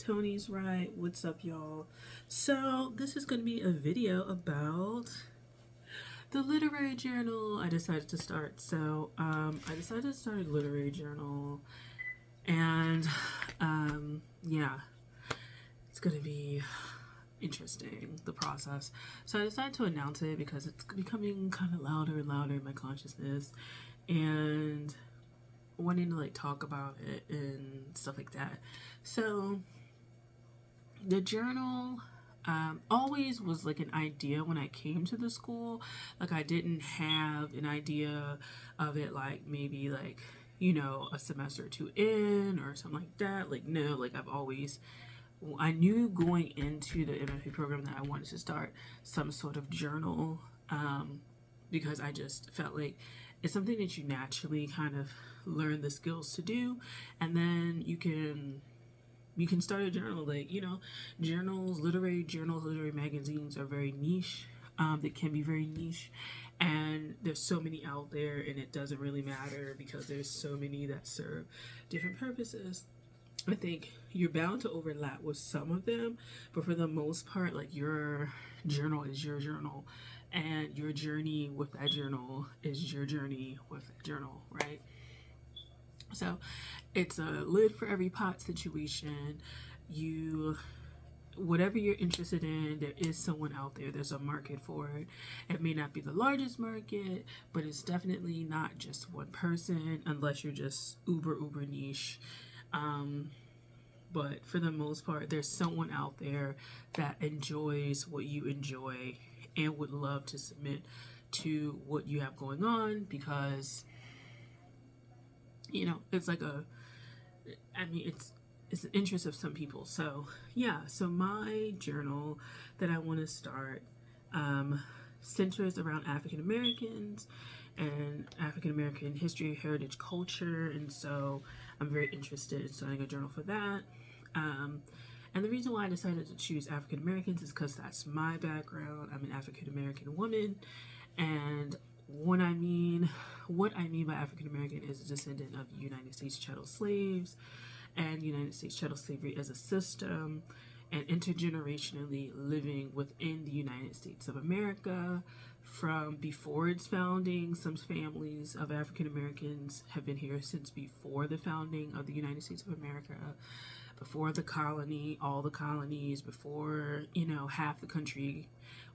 Tony's right. What's up, y'all? So, this is going to be a video about the literary journal I decided to start. I decided to start a literary journal, and yeah, it's going to be interesting, the process. So, I decided to announce it because it's becoming kind of louder and louder in my consciousness, and wanting to like talk about it and stuff like that. So the journal always was like an idea when I came to the school. Like I didn't have an idea of it like maybe like, you know, a semester or two in or something like that. Like no, like I knew going into the MFA program that I wanted to start some sort of journal, because I just felt like it's something that you naturally kind of learn the skills to do, and then you can start a journal. Like, you know, journals, literary magazines are very niche. They can be very niche, and there's so many out there, and it doesn't really matter because there's so many that serve different purposes. I think you're bound to overlap with some of them, but for the most part, like your journal is your journal, and your journey with that journal is your journey with that journal, right? So it's a lid for every pot situation. You, whatever you're interested in, there is someone out there. There's a market for it. It may not be the largest market, but it's definitely not just one person unless you're just uber niche. But for the most part, there's someone out there that enjoys what you enjoy and would love to submit to what you have going on, because you know it's like it's the interest of some people. So yeah, so my journal that I want to start centers around African Americans and African American history, heritage, culture, and so I'm very interested in starting a journal for that. And the reason why I decided to choose African Americans is because that's my background. I'm an African American woman, and what I mean by African American is a descendant of United States chattel slaves and United States chattel slavery as a system, and intergenerationally living within the United States of America from before its founding. Some families of African Americans have been here since before the founding of the United States of America, before the colony, all the colonies, before, you know, half the country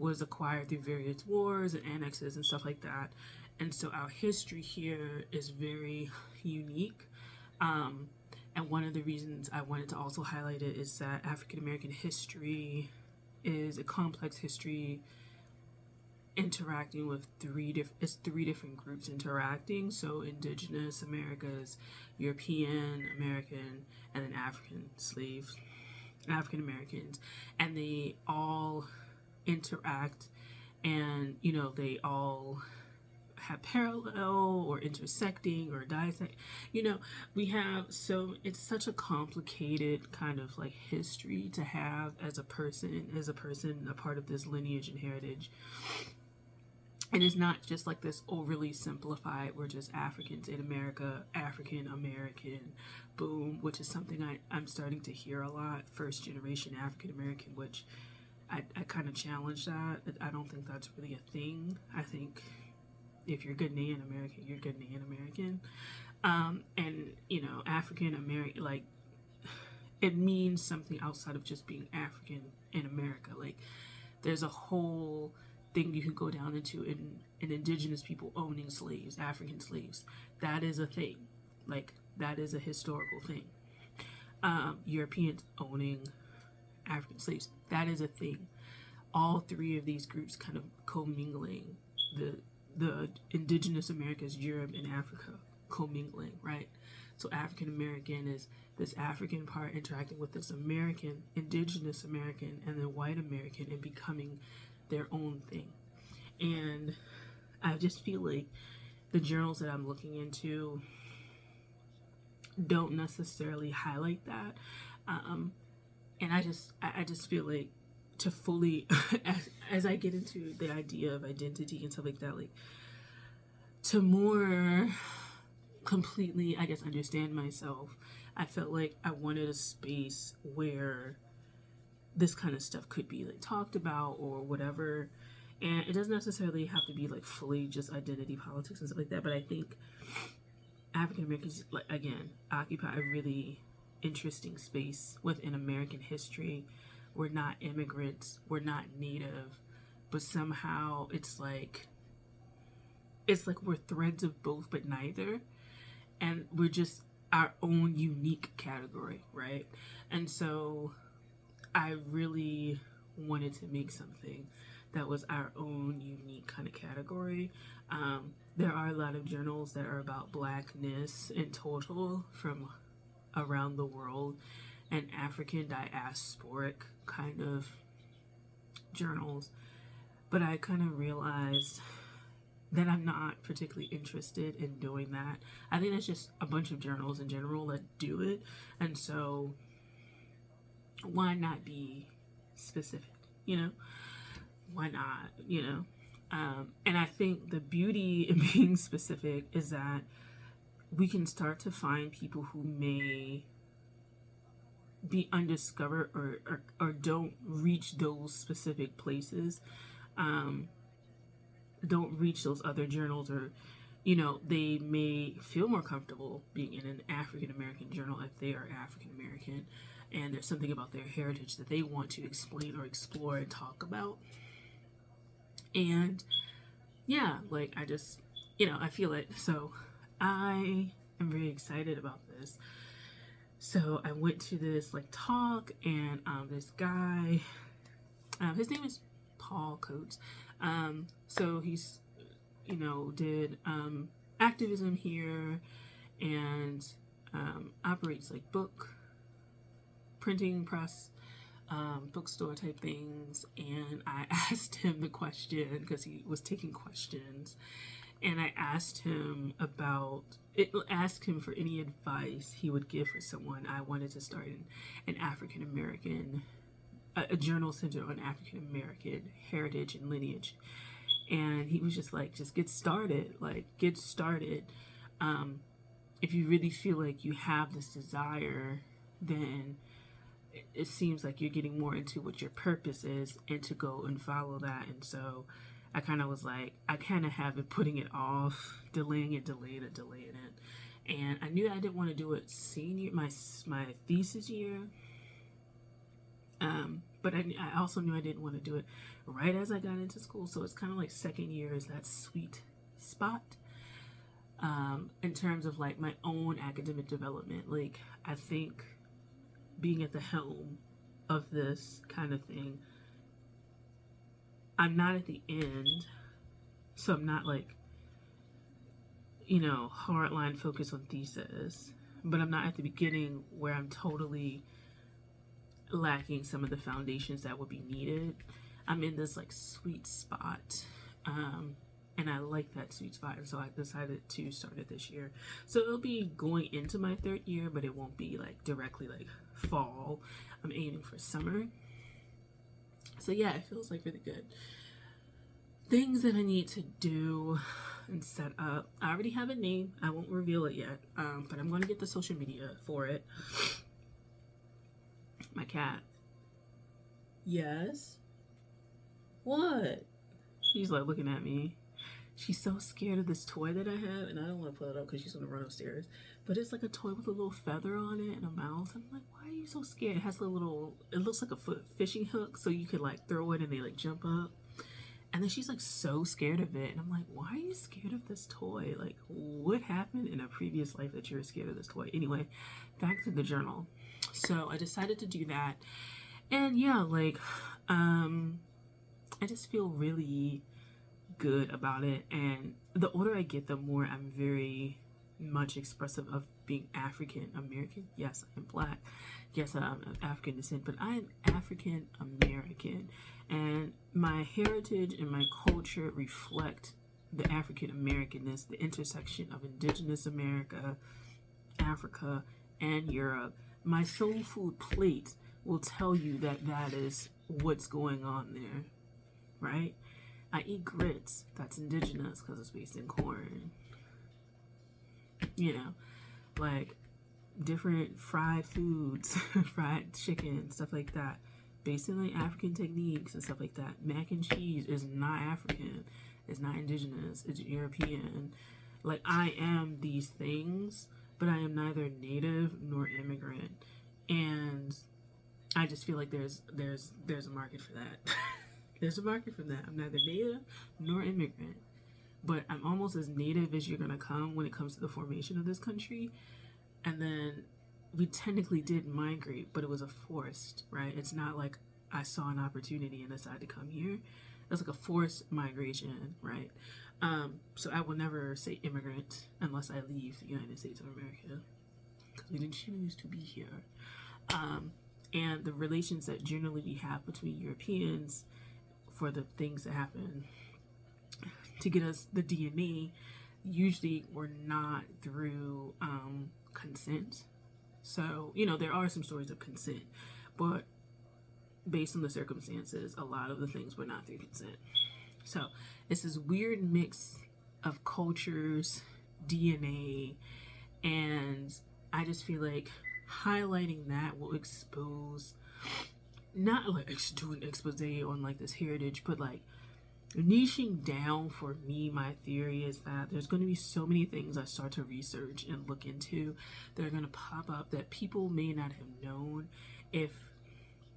was acquired through various wars and annexes and stuff like that. And so our history here is very unique. And one of the reasons I wanted to also highlight it is that African American history is a complex history interacting with three different groups interacting. So Indigenous Americas, European American, and then African Americans, and they all interact, and you know they all have parallel or intersecting or dissect. You know, we have, so it's such a complicated kind of like history to have as a person, a part of this lineage and heritage. And it's not just like this overly simplified, we're just Africans in America, African American, boom, which is something I'm starting to hear a lot, first generation African American, which I kind of challenge that. I don't think that's really a thing. I think if you're Ghanaian American, you're Ghanaian American. And, you know, African American, like, it means something outside of just being African in America. Like, there's a whole thing you could go down into in indigenous people owning slaves, African slaves. That is a thing. Like, that is a historical thing. Europeans owning African slaves, that is a thing. All three of these groups kind of commingling, the indigenous Americas, Europe and Africa commingling, right? So African American is this African part interacting with this American, indigenous American, and then white American, and becoming their own thing. And I just feel like the journals that I'm looking into don't necessarily highlight that. And I just feel like to fully, as I get into the idea of identity and stuff like that, like to more completely, I guess, understand myself, I felt like I wanted a space where this kind of stuff could be like talked about or whatever. And it doesn't necessarily have to be like fully just identity politics and stuff like that, but I think African Americans, like, again, occupy a really interesting space within American history. We're not immigrants, we're not native, but somehow it's like we're threads of both but neither, and we're just our own unique category, right? And so I really wanted to make something that was our own unique kind of category. There are a lot of journals that are about blackness in total from around the world, and African diasporic kind of journals, but I kind of realized that I'm not particularly interested in doing that. I think that's just a bunch of journals in general that do it, and so why not be specific, you know? Why not, you know? And I think the beauty in being specific is that we can start to find people who may be undiscovered or don't reach those specific places, don't reach those other journals, or they may feel more comfortable being in an African American journal if they are African American and there's something about their heritage that they want to explain or explore and talk about. And yeah, like I just, I feel it. So I am very excited about this. So I went to this like talk, and this guy, his name is Paul Coates. So he's, did activism here, and operates like book printing press, bookstore type things. And I asked him the question because he was taking questions, and I asked him for any advice he would give for someone. I wanted to start an African American, a journal centered on African American heritage and lineage. And he was just like, just get started. If you really feel like you have this desire, then it seems like you're getting more into what your purpose is, and to go and follow that. And so I kind of was like, I kind of have been putting it off, delaying it. And I knew I didn't want to do it my thesis year. But I also knew I didn't want to do it right as I got into school. So it's kind of like second year is that sweet spot, in terms of like my own academic development. Like, I think being at the helm of this kind of thing, I'm not at the end, so I'm not like, hardline focus on thesis, but I'm not at the beginning where I'm totally lacking some of the foundations that would be needed. I'm in this like sweet spot, and I like that sweet spot, and so I decided to start it this year. So it'll be going into my third year, but it won't be like directly like fall. I'm aiming for summer. So yeah, it feels like really good. Things that I need to do and set up. I already have a name. I won't reveal it yet, but I'm going to get the social media for it. My cat. Yes? What? She's like looking at me. She's so scared of this toy that I have, and I don't want to pull it up because she's going to run upstairs. But it's like a toy with a little feather on it and a mouse. I'm like, why are you so scared? It has a little, it looks like a fishing hook, so you could like throw it and they like jump up. And then she's like so scared of it. And I'm like, why are you scared of this toy? Like, what happened in a previous life that you were scared of this toy? Anyway, back to the journal. So I decided to do that. And yeah, like, I just feel really good about it. And the older I get, the more I'm very much expressive of being African American. Yes, I'm Black. Yes, I'm of African descent, but I'm African American. And my heritage and my culture reflect the African Americanness, the intersection of Indigenous America, Africa, and Europe. My soul food plate will tell you that that is what's going on there, right? I eat grits. That's indigenous because it's based in corn. Like, different fried foods, fried chicken, stuff like that, based on like African techniques and stuff like that. Mac and cheese is not African, it's not indigenous, it's European. Like, I am these things, but I am neither native nor immigrant. And I just feel like there's a market for that. There's a market for that. I'm neither native nor immigrant, but I'm almost as native as you're gonna come when it comes to the formation of this country. And then we technically did migrate, but it was a forced, right? It's not like I saw an opportunity and decided to come here. It's like a forced migration, right? So I will never say immigrant unless I leave the United States of America, because we didn't choose to be here. And the relations that generally we have between Europeans for the things that happen to get us the DNA usually were not through consent. So, you know, there are some stories of consent, but based on the circumstances, a lot of the things were not through consent. So it's this weird mix of cultures, DNA, and I just feel like highlighting that will expose, not like doing an expose on like this heritage, but like niching down. For me, my theory is that there's going to be so many things I start to research and look into that are going to pop up that people may not have known. If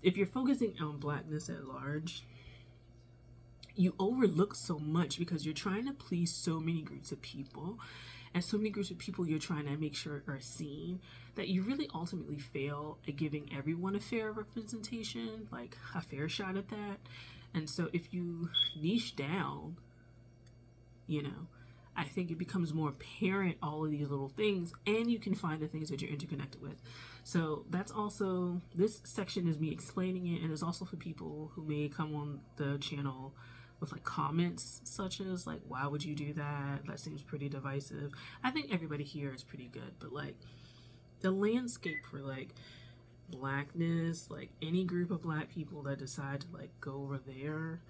you're focusing on Blackness at large, you overlook so much because you're trying to please so many groups of people, and so many groups of people you're trying to make sure are seen, that you really ultimately fail at giving everyone a fair representation, like a fair shot at that. And so if you niche down, you know, I think it becomes more apparent, all of these little things, and you can find the things that you're interconnected with. So that's also, this section is me explaining it, and it's also for people who may come on the channel with like comments such as like, why would you do that? That seems pretty divisive. I think everybody here is pretty good, but like the landscape for like Blackness, like any group of Black people that decide to like go over there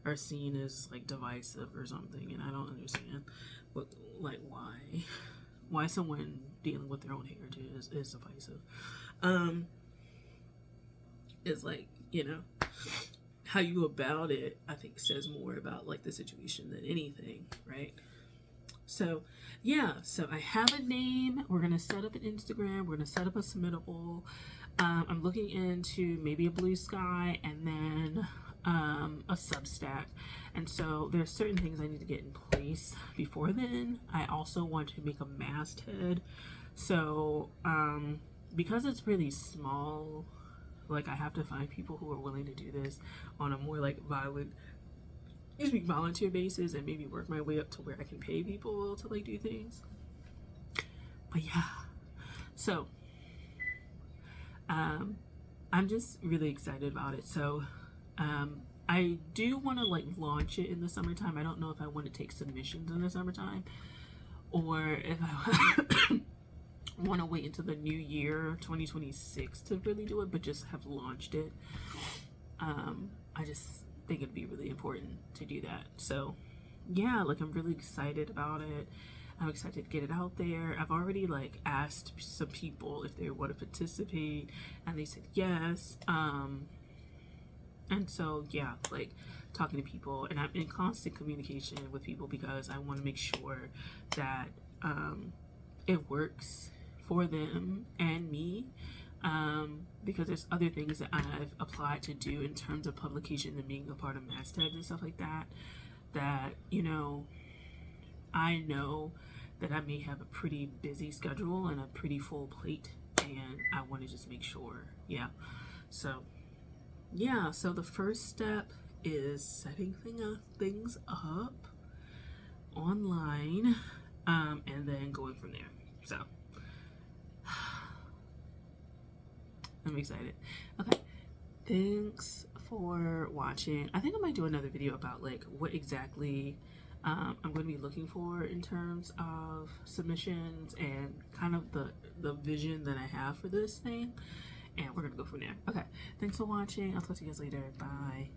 are seen as like divisive or something, and I don't understand what, like, why someone dealing with their own heritage is divisive. It's like, you know, how you go about it, I think says more about like the situation than anything, right? So yeah, so I have a name. We're gonna set up an Instagram, we're gonna set up a submittable. I'm looking into maybe a Blue Sky, and then a Substack. And so there's certain things I need to get in place before then. I also want to make a masthead. So because it's really small, like I have to find people who are willing to do this on a more like volunteer basis, and maybe work my way up to where I can pay people to like do things. But yeah, so I'm just really excited about it. So I do want to like launch it in the summertime. I don't know if I want to take submissions in the summertime, or if I want to wait until the new year 2026 to really do it, but just have launched it. I just think it'd be really important to do that. So yeah, like I'm really excited about it. I'm excited to get it out there. I've already like asked some people if they want to participate, and they said yes. And so yeah, like talking to people, and I'm in constant communication with people because I want to make sure that it works for them and me, because there's other things that I've applied to do in terms of publication and being a part of mastheads and stuff like that, that, you know, I know that I may have a pretty busy schedule and a pretty full plate, and I want to just make sure. Yeah, so yeah, so the first step is setting things up online, and then going from there. So I'm excited. Okay, thanks for watching. I think I might do another video about like what exactly I'm going to be looking for in terms of submissions and kind of the vision that I have for this thing, and we're gonna go from there. Okay, thanks for watching. I'll talk to you guys later. Bye.